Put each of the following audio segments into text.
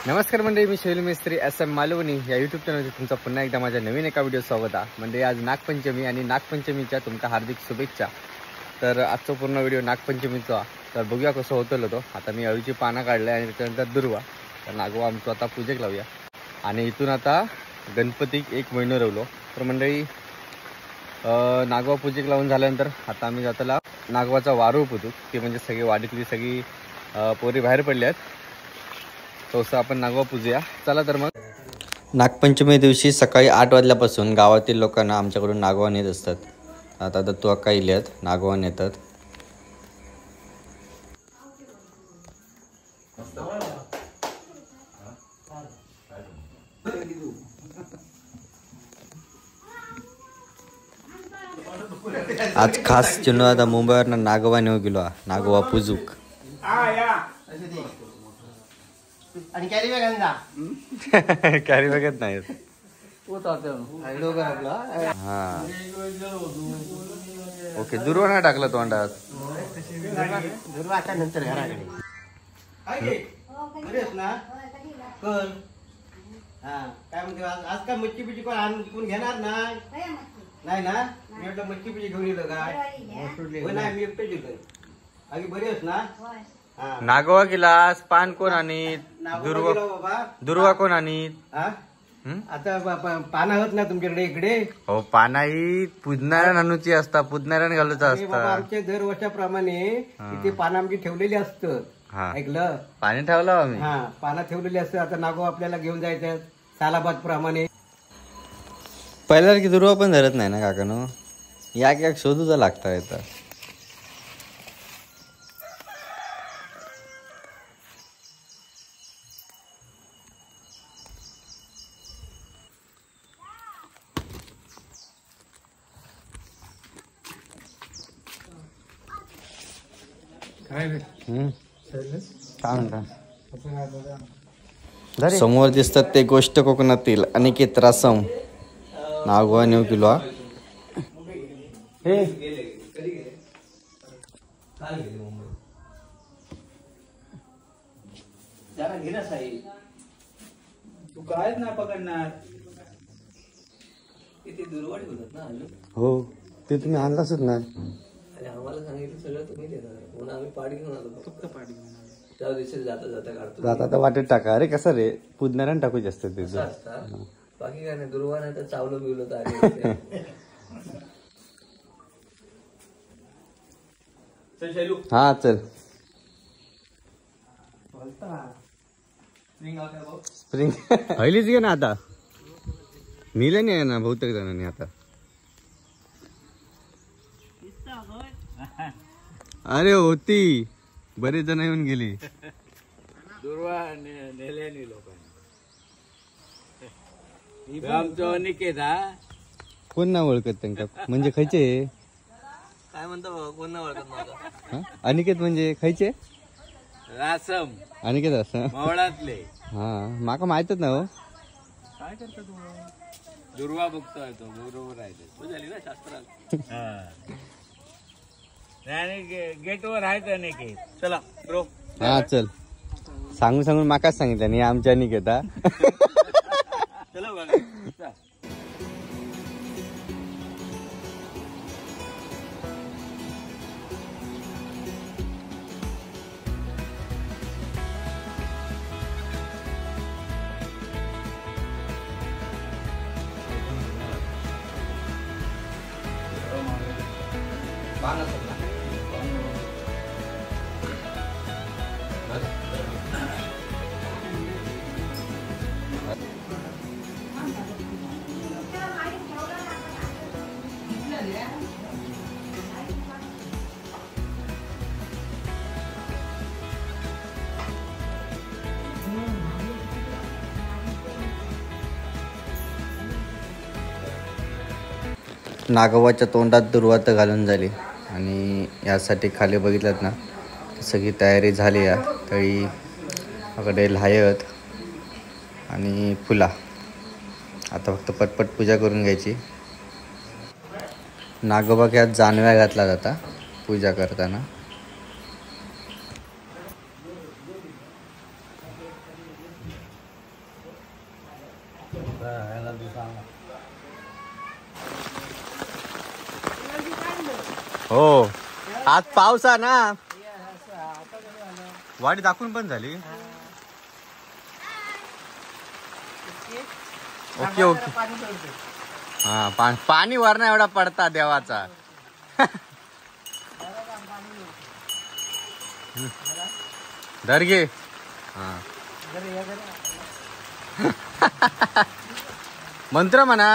नमस्कार मंडळी, मी शैल मिस्त्री SM मालवणी या यूट्यूब चॅनलवर तुमचं पुन्हा एकदा माझ्या नवीन एका व्हिडिओ स्वागत आहे। म्हणजे आज नागपंचमी आणि नागपंचमीच्या तुमका हार्दिक शुभेच्छा। तर आजचा पूर्ण व्हिडिओ नागपंचमीचा, तर बघूया कसं होतं तो। आता मी अळूची पानं काढले आणि त्यानंतर दुर्वा, तर नागवा आमचं आता पूजेक लावूया। आणि इथून आता गणपतीक 1 महिना राहिलो। तर मंडळी नागवा पूजेक लावून झाल्यानंतर आता आम्ही जाताला नागवाचा वारू पुजू। ते म्हणजे सगळी वाडीतली सगळी पोरी बाहेर पडल्यात, तसं आपण नागवा पूजूया। चला तर मग। नागपंचमी दिवशी सकाळी 8 वाजल्यापासून गावातील लोकांना आमच्याकडून नागवा नेत असतात। आता दत्तू अक्का इल्यात नागवा नेतात। आज खास चिन्ह आता मुंबईवर नागवा नेऊ गेलो, नागवा पूजूक। आणि कॅरी बॅग आणला कॅरी बॅगच नाही हा ओके, दुर्वा नाही टाकला तोंडात। दुर्वाच्या नंतर घराकडे ना कर। हा काय म्हणते, आज काय मच्छी पिची कोण घेणार नाही ना? मी म्हटलं मच्छी पिची घेऊन येलं काय? नाही, मी एकटंच येतोय। आधी बरी आहेस ना? नागवा गिलास पान कोण आणि दुर्वा कोण आणि आता पाना होत ना तुमच्याकडे इकडे? हो, पाना ही पूजणाऱ्या नानूची असता, पूजणाऱ्या घालूचा असता। आमच्या दरवर्षाप्रमाणे इथे पाना आमची ठेवलेली असतात। ऐकलं? पाणी ठेवलं आम्ही। हा, पाना ठेवलेली असतात। आता नागो आपल्याला घेऊन जायचं सालाबाद प्रमाणे। पहिल्यासारखी दुर्वा पण धरत नाही ना काकानो, या शोधूचा लागता येतं। समोर दिसतात ते गोष्ट कोकणातील अनिकेत रासम नागवा नेऊ किलो। तू काय नाही पकडणार? किती दुर्वाट होतात ना? हो, ते तुम्ही आणलासच नाही। आम्हाला सांगितलं सगळं तुम्ही देणार, म्हणून आम्ही पाडी घेऊन आलो। फक्त पाडी घेऊन आलो, त्या दिवशी जाता जाता काढतो। जाता वाटेत टाका। अरे कसं रे, पूजणाऱ्यानं टाकू जास्त ते बाकी काय नाही। दुर्वा नाही तर चावलं बिवलं तर हा चल। स्प्रिंग पहिलीच घे ना, आता मिले नाही ना बहुतेक जणांनी। आता अरे होती, बरेच जण येऊन गेली। दुर्वा नेल्यानी लोकांनी आमचं अनिकेत। कोण ना ओळखत त्यांना? म्हणजे खायचे काय म्हणतो बाबा? कोण नाही ओळखत माझा अनिकेत म्हणजे खायचे रासम अनिकेत असं मावळातले। हा, माका माहितच ना। हो, काय करतो तू? दुर्वा बघतोय तो, बरोबर आहे ते झाली ना शास्त्रात। गेटवर आहे का अनिकेत? चला ब्रो। हा चल। सांगून माकाच सांगितलं नाही आमच्या अनिकेत। चला बघा। नागवाच्या तोंडात दुर्वात घालून झाली आणि यासाठी खाली बघितलं ना, सगळी तयारी झाली आहे। तळी अकडे लायत आणि फुला, आता फक्त पटपट पूजा करून घ्यायची। नागोबाक्यात जानव्या घातला जाता पूजा करताना। हो आज पावसा ना वाडी दाखवून पण झाली. Okay okay. हा पाणी वरना एवढा पडता देवाचा. धर घे. हा मंत्र म्हणा.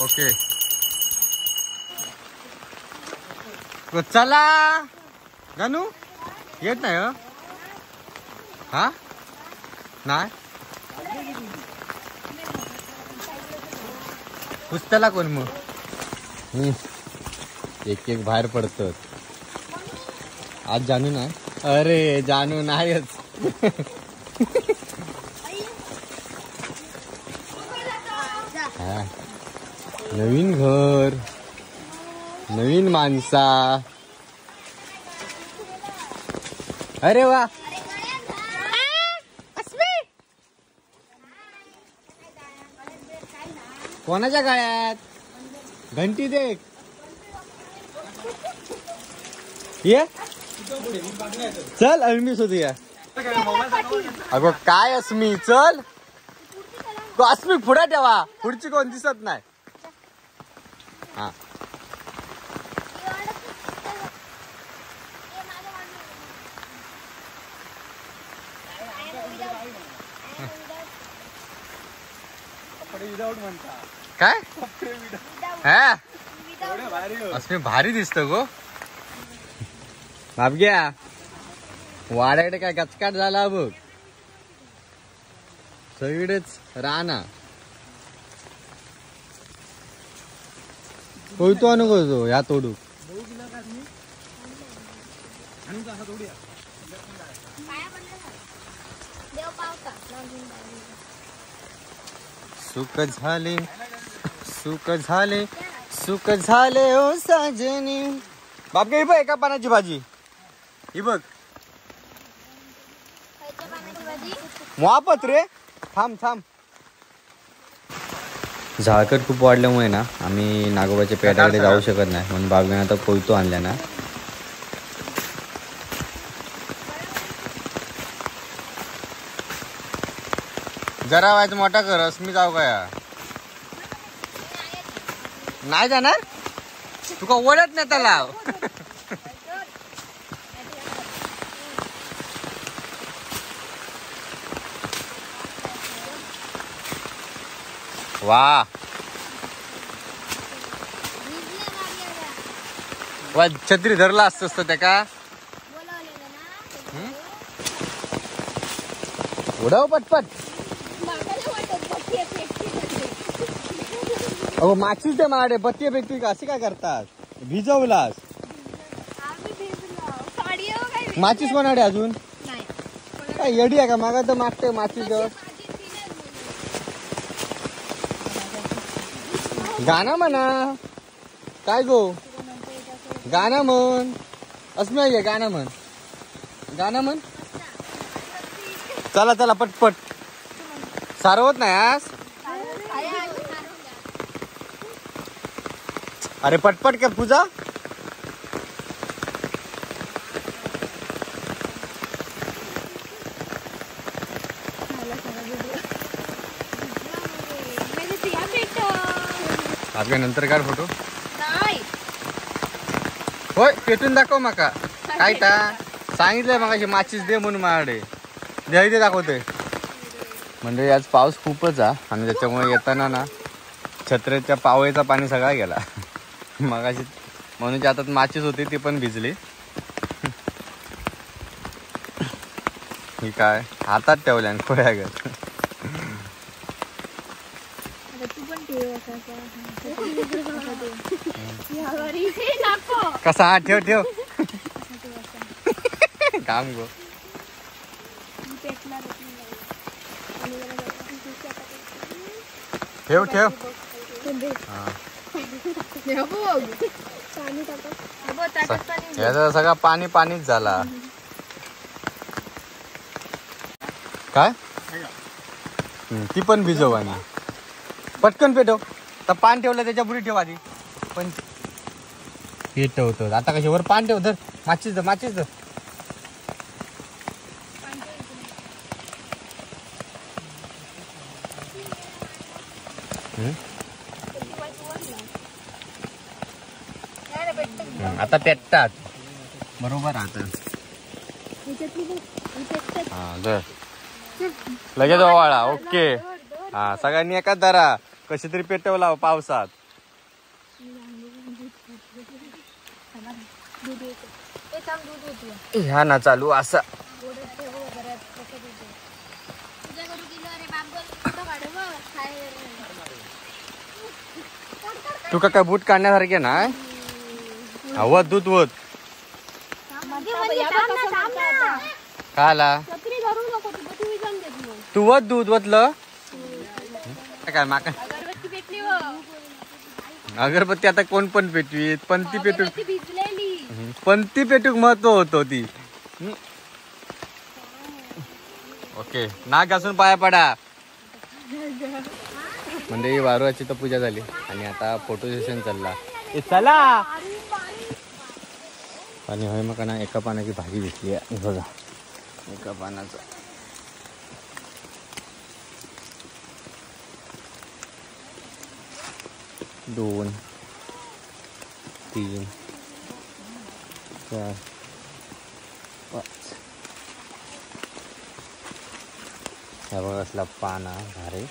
ओके चला. गणू येत नाही हो. हा नाही पुस्तला कोण मग. एक एक बाहेर पडतात. आज जानू नाही. अरे जानू नाहीच. नवीन घर नवीन माणसा. अरे वा. कोणाच्या गाळ्यात घंटी देख. ये चल अल्मी शोधूया. अगो काय अस्मी चल. अस्मी पुढे ठेवा. पुढची कोण दिसत नाही. हा काय हा अस्मी भारी दिसत गो. बाप घ्या वाड्याकडे काय गचकाट झाला बघ. सगळेच राहना कोयतो नको तो ह्या तोडू. सुख झाले सुख झाले सुख झाले ओ साजनी. बाप गे बघ एका पानाची भाजी ही बघ. मोहापत रे. थांब थांब. झाळकट खूप वाढल्यामुळे ना आम्ही नागोबाच्या पेटाकडे जाऊ शकत नाही. म्हणून बाबीने आता कोयतो आणल्या ना. जरा व्हायचं मोठा करस. मी जाऊ का. नाही जाणार तुका ओढत नाही त्याला. वा वा छत्री धरला असत त्या का. उडव पटपट. अहो माचीच दे मला. बत्ती बेटी असे काय करतात. भिजवलास माचीस कोणाडे अजून काय येडी आहे का. मागा तर मागते माचीस जवळ. गाणं म्हणा काय गो. गाणं म्हण. असं नाही गाणं म्हण. गाणं म्हण. चला चला पटपट. सारवत नाही आज. अरे पटपट काय पूजा. आपल्या नंतर काढ फोटो. होय पेटून दाखव माका. काय ता सांगितलंय मगाशी माचीस दे म्हणून माझ्याकडे. दे इथे दाखवते. म्हणजे आज पाऊस खूपच आणि त्याच्यामुळे येताना ना छत्र्याच्या पावळीचा पाणी सगळा गेला. मगाशी म्हणून हातात माचीस होती ती पण भिजली. ही काय हातात ठेवल्या खोळ्यागर. कसा हा ठेव ठेव. काम गो. ठेव ठेव. हा याचा सगळा पाणी पाणीच झाला. काय ती पण भिजव आणि पटकन पेटव. तर पान ठेवलं त्याच्या बुडी ठेव आधी. पण हे ठेवतो आता कशी वर पान ठेव. धर माचीच धर माचीच धर. आता पेटतात बरोबर. आता हा धर लगेच ओवाळा. ओके हा सगळ्यांनी एकाच धरा. कशी तरी पेटवला पावसात. ह्या ना चालू असा. तुका काय बूट काढण्यासारखे ना. वत दूध वत काला तू वत दूध वतलं काय माका. अगरबत्ती आता कोण पण पेटवीत. पंती पेटूक महत्व होतो ती. ओके नाक घासून पाया पडा. म्हणजे वारुळाची तर पूजा झाली आणि आता फोटो सेशन चालला. चला आणि होय मग ना एका पानाची भाजी घेतली आहे बघा. एका पानाचं 2 3 4 5 ह्या बघा असला पाना भारी.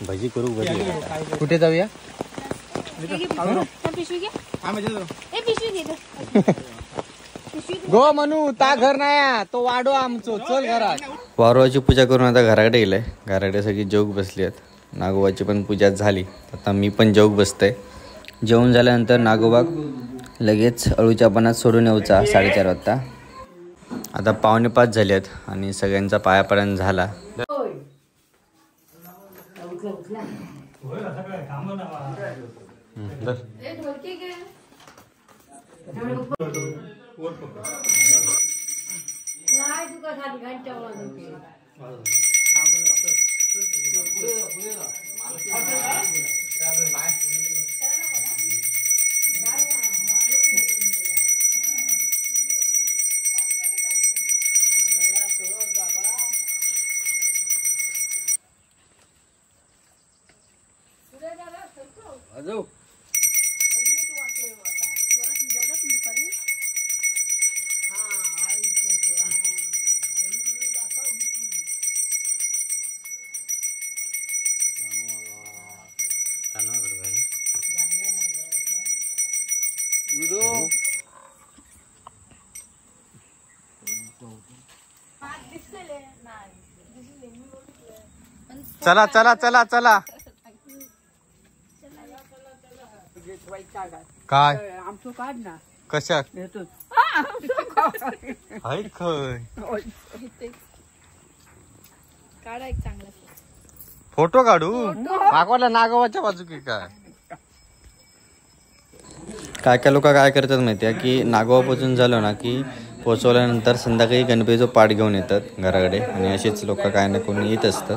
भजी करू भजी. कुठे जाऊया. गो म्हणू ता घर नाही तो वाडो आमचो. चल घरात. वारुळाची पूजा करून आता घराकडे गेलंय. घराकडे सगळी जेवूक बसली आहेत. नागोबाची पण पूजा झाली. आता मी पण जेवूक बसतोय. जेवून झाल्यानंतर नागोबाक लगेच अळूच्या पानात सोडून येऊचा 4:30 वाजता. आता 4:45 झाले आहेत आणि सगळ्यांचा पायापडण झाला. चला चला चला चला. काय आमचं काढ ना. कशा फोटो काढू. मागवाला नागोबाच्या बाजू की काय. काय काय लोक काय करतात माहितीये की नागोबापासून झालं ना की पोचवल्यानंतर संध्याकाळी गणपतीचं पाठ घेऊन येतात घराकडे. आणि असेच लोक काय ना कोणी येत असतात.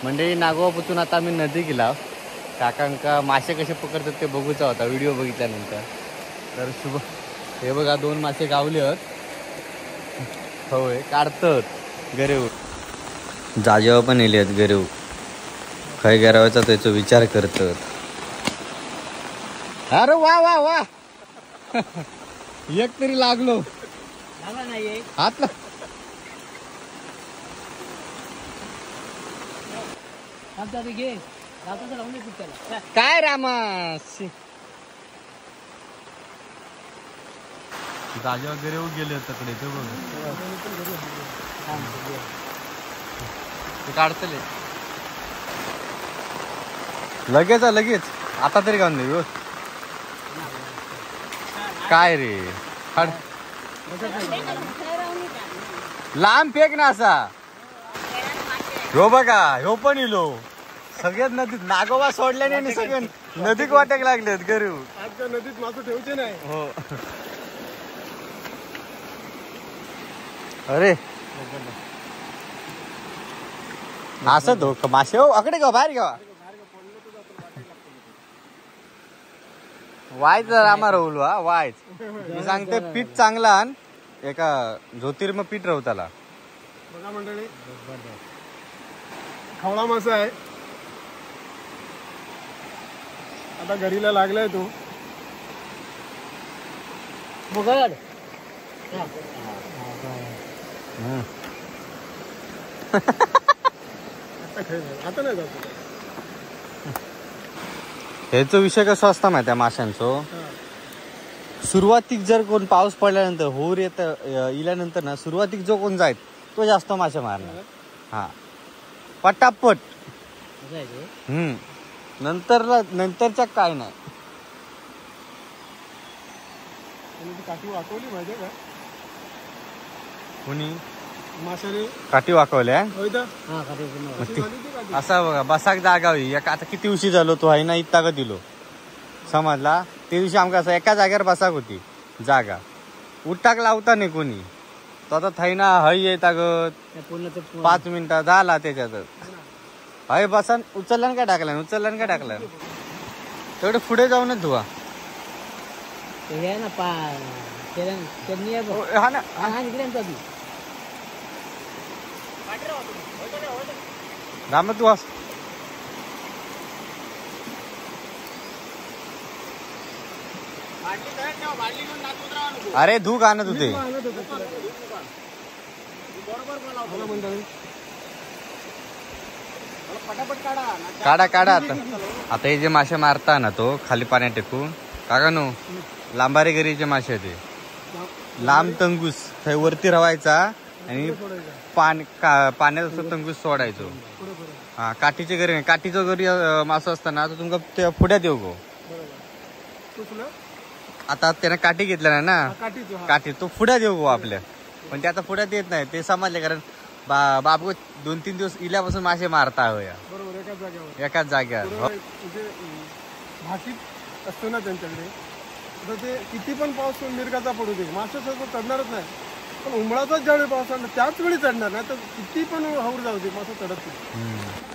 म्हणजे नागोबापासून आता आम्ही नदी गेला. काकांका मासे कसे पकडतात ते बघूचा होता व्हिडिओ बघितल्यानंतर. तर शुभ हे बघा 2 मासे गावले आहेत. होय काढतात गरेव. जाजेवा पण येले आहेत गरेव. काय करावायचा त्याचा विचार करतात. अरे वा वा वा. एक तरी लागलो हातला. काय रामा जाजे वगैरे गेले तकडे ते बघ. काढतले लगेच लगेच. आता तरी काढून दे काय रे. हाड. लांब फेक ना असा. ह्यो बघा ह्यो पण इलो सगळ्यात नदीत नागोबा सोडल्याने आणि सगळे नदीत वाटक लागलेत गरीब. आजच्या नदीत मासे ठेवचे नाही. हो. अरे असं धोक मासे हो अकडे गा बाहेर घ्या वायच आम्हाला उलवा वायच मी सांगते पीठ चांगला आण एका ज्योतिर्म पीठ राहू त्याला. बघा मंडळी खवळा मासा आहे. आता घरीला लागलाय तो. आता नाही जातो. ह्याचा विषय कसा असता माहिती आहे माशांचो. सुरुवातीक जर कोण पाऊस पडल्यानंतर होर इल्यानंतर ना सुरुवातीक जो कोण जायत तो जास्त मासे मारणार. हा पटापट. नंतरच्या काय नाही. काठी वाकवली माहितीये का कोणी माशाने काठी वाकवल्या. काठी असा बघा बसाक जागा होई आता किती दिवशी झालो तो आहे ना इतका का दिलो समजला. ते दिवशी आमका असं एका जागेवर बसाक होती जागा उठाक लावता नाही कोणी. तो आता थाई ना हय येत अगत 5 मिनिटं झाला त्याच्यातच हय बसा उचलल्यान काय टाकला तेवढे पुढे जाऊनच धुवा. हा ना राम तू अस अरे धू का आणत होते. काढा आता हे जे मासे मारता ना तो खाली पाण्यात टेकून काका नो लांबारे गरीचे मासे ते लांब तंगूस वरती रवायचा आणि पाण्यात असं तंगूस सोडायचो. हा काठीचे घरी काठीचं घरी मासं असताना तर तुमका ते पुढ्यात येऊ गो. आता त्याने काठी घेतला ना काठी तो पुढ्यात येऊ गो आपल्या. पण ते आता पुढ्यात येत नाही ते समजले कारण बाबू 2-3 दिवस इल्यापासून मासे मारता हवं एकाच जाग्यावर. भाकीत असतो ना त्यांच्याकडे तर ते किती पण पाऊस मिरगाचा पडू दे मासे सर्व चढणारच नाही. पण उमळाचाच ज्यावेळी पाऊस आणला त्याच वेळी चढणार नाही तर किती पण हौर जाऊ दे मासे चढत नाही.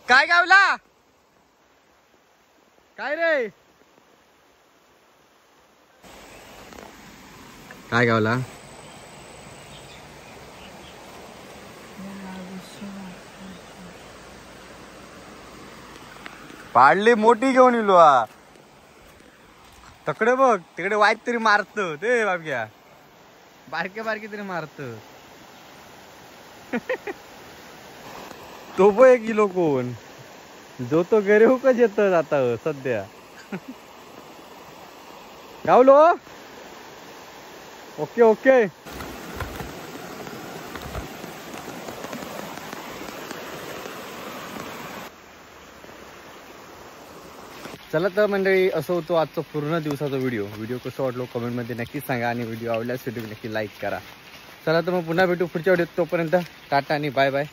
काय गावला काय रे काय गावला पाडली मोठी घेऊन इलो. तकडे बघ तिकडे वाईट तरी मारत ते बाबक्या बारके तरी मारत. तो पण 1 किलो कोण जो तो घरी हुकच येत आता सध्या. गावलो ओके चला तर मंडळी असं होतो आजचा पूर्ण दिवसाचा व्हिडिओ कसं वाटलो कमेंटमध्ये नक्की सांगा आणि व्हिडिओ आवडल्यास व्हिडिओ नक्की लाईक करा. चला तर मग पुन्हा भेटू पुढच्या व्हिडिओत. तोपर्यंत टाटा आणि बाय बाय.